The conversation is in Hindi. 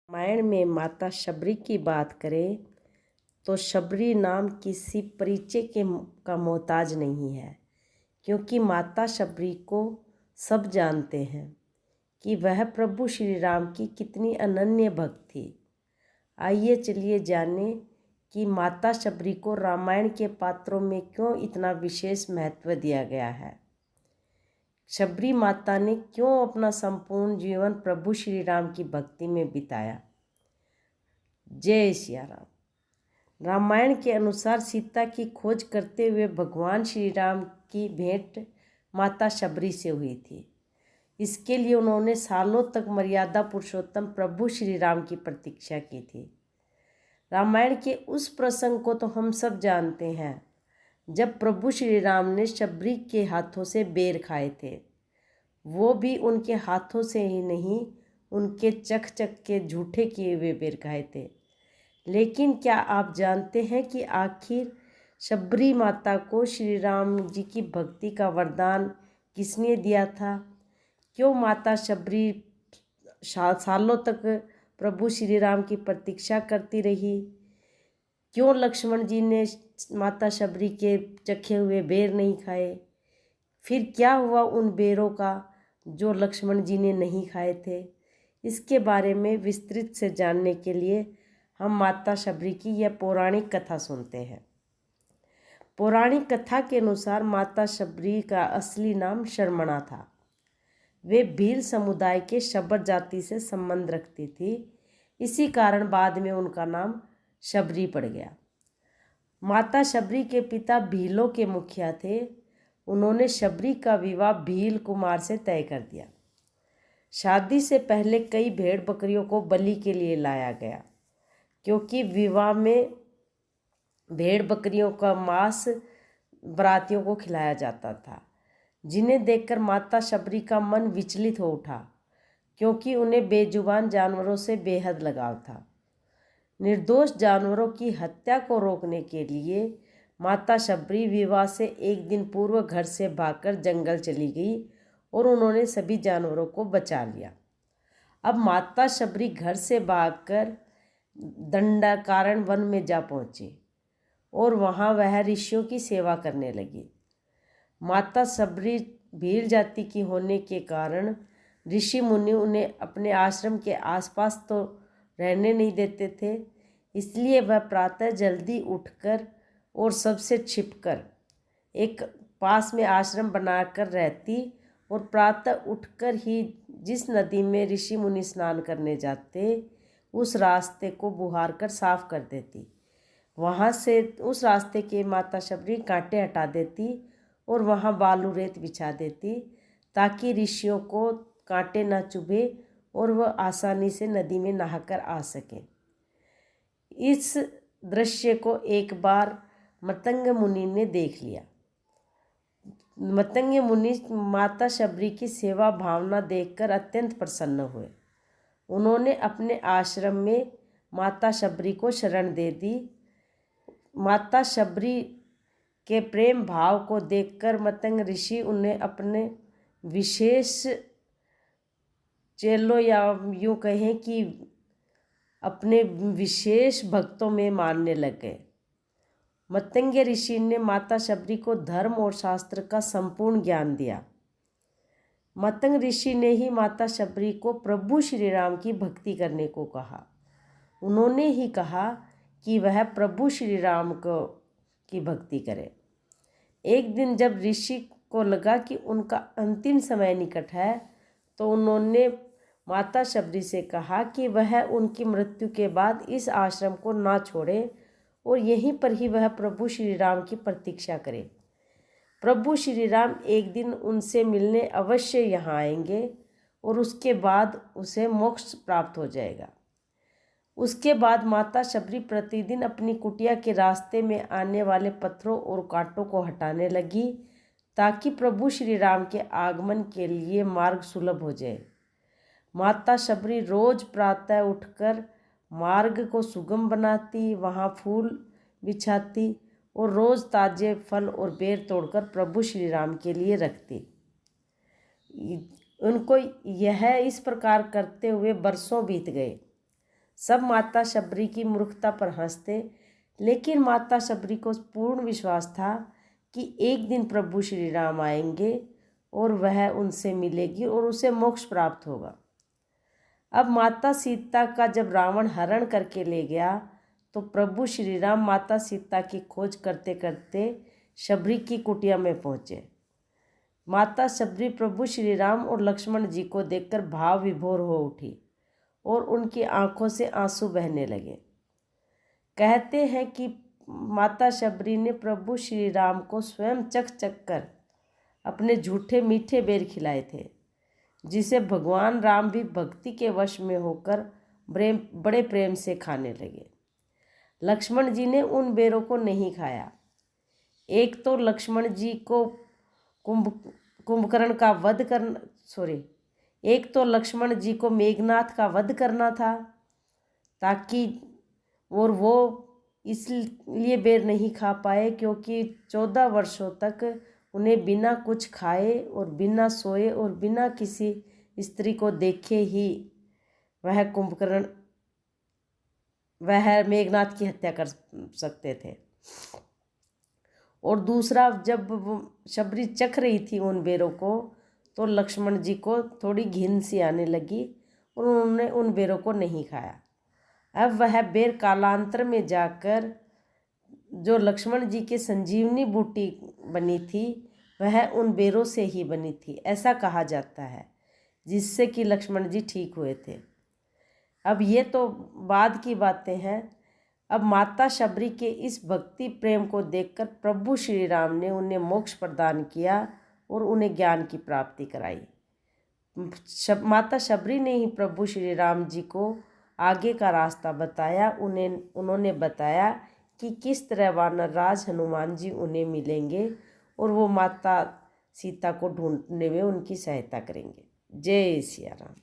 रामायण में माता शबरी की बात करें तो शबरी नाम किसी परिचय का मोहताज नहीं है, क्योंकि माता शबरी को सब जानते हैं कि वह प्रभु श्री राम की कितनी अनन्य भक्त थी। आइए चलिए जानें कि माता शबरी को रामायण के पात्रों में क्यों इतना विशेष महत्व दिया गया है। शबरी माता ने क्यों अपना संपूर्ण जीवन प्रभु श्री राम की भक्ति में बिताया। जय सिया राम। रामायण के अनुसार सीता की खोज करते हुए भगवान श्री राम की भेंट माता शबरी से हुई थी। इसके लिए उन्होंने सालों तक मर्यादा पुरुषोत्तम प्रभु श्री राम की प्रतीक्षा की थी। रामायण के उस प्रसंग को तो हम सब जानते हैं जब प्रभु श्री राम ने शबरी के हाथों से बेर खाए थे। वो भी उनके हाथों से ही नहीं, उनके चख के झूठे किए हुए बेर खाए थे। लेकिन क्या आप जानते हैं कि आखिर शबरी माता को श्री राम जी की भक्ति का वरदान किसने दिया था? क्यों माता शबरी सालों तक प्रभु श्री राम की प्रतीक्षा करती रही? क्यों लक्ष्मण जी ने माता शबरी के चखे हुए बेर नहीं खाए? फिर क्या हुआ उन बेरों का जो लक्ष्मण जी ने नहीं खाए थे? इसके बारे में विस्तृत से जानने के लिए हम माता शबरी की यह पौराणिक कथा सुनते हैं। पौराणिक कथा के अनुसार माता शबरी का असली नाम शर्मणा था। वे भील समुदाय के शबर जाति से संबंध रखती थी। इसी कारण बाद में उनका नाम शबरी पड़ गया। माता शबरी के पिता भीलों के मुखिया थे। उन्होंने शबरी का विवाह भील कुमार से तय कर दिया। शादी से पहले कई भेड़ बकरियों को बलि के लिए लाया गया, क्योंकि विवाह में भेड़ बकरियों का मांस बरातियों को खिलाया जाता था, जिन्हें देखकर माता शबरी का मन विचलित हो उठा, क्योंकि उन्हें बेजुबान जानवरों से बेहद लगाव था। निर्दोष जानवरों की हत्या को रोकने के लिए माता शबरी विवाह से एक दिन पूर्व घर से भागकर जंगल चली गई और उन्होंने सभी जानवरों को बचा लिया। अब माता शबरी घर से भागकर दंडाकारण्य वन में जा पहुंची और वहां वह ऋषियों की सेवा करने लगी। माता शबरी भील जाति की होने के कारण ऋषि मुनि उन्हें अपने आश्रम के आसपास तो रहने नहीं देते थे, इसलिए वह प्रातः जल्दी उठकर और सबसे छिपकर एक पास में आश्रम बनाकर रहती और प्रातः उठकर ही जिस नदी में ऋषि मुनि स्नान करने जाते उस रास्ते को बुहार कर साफ कर देती। वहाँ से उस रास्ते के माता शबरी कांटे हटा देती और वहाँ बालू रेत बिछा देती, ताकि ऋषियों को कांटे न चुभे और वह आसानी से नदी में नहाकर आ सकें। इस दृश्य को एक बार मतंग मुनि ने देख लिया। मतंग मुनि माता शबरी की सेवा भावना देखकर अत्यंत प्रसन्न हुए। उन्होंने अपने आश्रम में माता शबरी को शरण दे दी। माता शबरी के प्रेम भाव को देखकर मतंग ऋषि उन्हें अपने विशेष चेलों या यूँ कहें कि अपने विशेष भक्तों में मानने लग गए। मतंग ऋषि ने माता शबरी को धर्म और शास्त्र का संपूर्ण ज्ञान दिया। मतंग ऋषि ने ही माता शबरी को प्रभु श्री राम की भक्ति करने को कहा। उन्होंने ही कहा कि वह प्रभु श्री राम की भक्ति करे। एक दिन जब ऋषि को लगा कि उनका अंतिम समय निकट है, तो उन्होंने माता शबरी से कहा कि वह उनकी मृत्यु के बाद इस आश्रम को ना छोड़े और यहीं पर ही वह प्रभु श्री राम की प्रतीक्षा करे। प्रभु श्री राम एक दिन उनसे मिलने अवश्य यहाँ आएंगे और उसके बाद उसे मोक्ष प्राप्त हो जाएगा। उसके बाद माता शबरी प्रतिदिन अपनी कुटिया के रास्ते में आने वाले पत्थरों और कांटों को हटाने लगी, ताकि प्रभु श्री राम के आगमन के लिए मार्ग सुलभ हो जाए। माता शबरी रोज प्रातः उठकर मार्ग को सुगम बनाती, वहाँ फूल बिछाती और रोज़ ताजे फल और बेर तोड़कर प्रभु श्री राम के लिए रखती। उनको यह इस प्रकार करते हुए बरसों बीत गए। सब माता शबरी की मूर्खता पर हंसते, लेकिन माता शबरी को पूर्ण विश्वास था कि एक दिन प्रभु श्री राम आएंगे और वह उनसे मिलेगी और उसे मोक्ष प्राप्त होगा। अब माता सीता का जब रावण हरण करके ले गया तो प्रभु श्री राम माता सीता की खोज करते करते शबरी की कुटिया में पहुँचे। माता शबरी प्रभु श्री राम और लक्ष्मण जी को देखकर भाव विभोर हो उठी और उनकी आंखों से आंसू बहने लगे। कहते हैं कि माता शबरी ने प्रभु श्री राम को स्वयं चख चख कर अपने झूठे मीठे बेर खिलाए थे, जिसे भगवान राम भी भक्ति के वश में होकर बड़े प्रेम से खाने लगे। लक्ष्मण जी ने उन बेरों को नहीं खाया। एक तो लक्ष्मण जी को कुंभकर्ण का वध करना एक तो लक्ष्मण जी को मेघनाथ का वध करना था ताकि और वो इसलिए बेर नहीं खा पाए क्योंकि 14 वर्षों तक उन्हें बिना कुछ खाए और बिना सोए और बिना किसी स्त्री को देखे ही वह मेघनाथ की हत्या कर सकते थे। और दूसरा, जब शबरी चख रही थी उन बेरों को तो लक्ष्मण जी को थोड़ी घिन सी आने लगी और उन्होंने उन बेरों को नहीं खाया। अब वह बेर कालांतर में जाकर जो लक्ष्मण जी के संजीवनी बूटी बनी थी वह उन बेरों से ही बनी थी, ऐसा कहा जाता है, जिससे कि लक्ष्मण जी ठीक हुए थे। अब ये तो बाद की बातें हैं। अब माता शबरी के इस भक्ति प्रेम को देखकर प्रभु श्री राम ने उन्हें मोक्ष प्रदान किया और उन्हें ज्ञान की प्राप्ति कराई। माता शबरी ने ही प्रभु श्री राम जी को आगे का रास्ता बताया। उन्होंने बताया कि किस तरह वानर राज हनुमान जी उन्हें मिलेंगे और वो माता सीता को ढूंढने में उनकी सहायता करेंगे। जय सिया राम।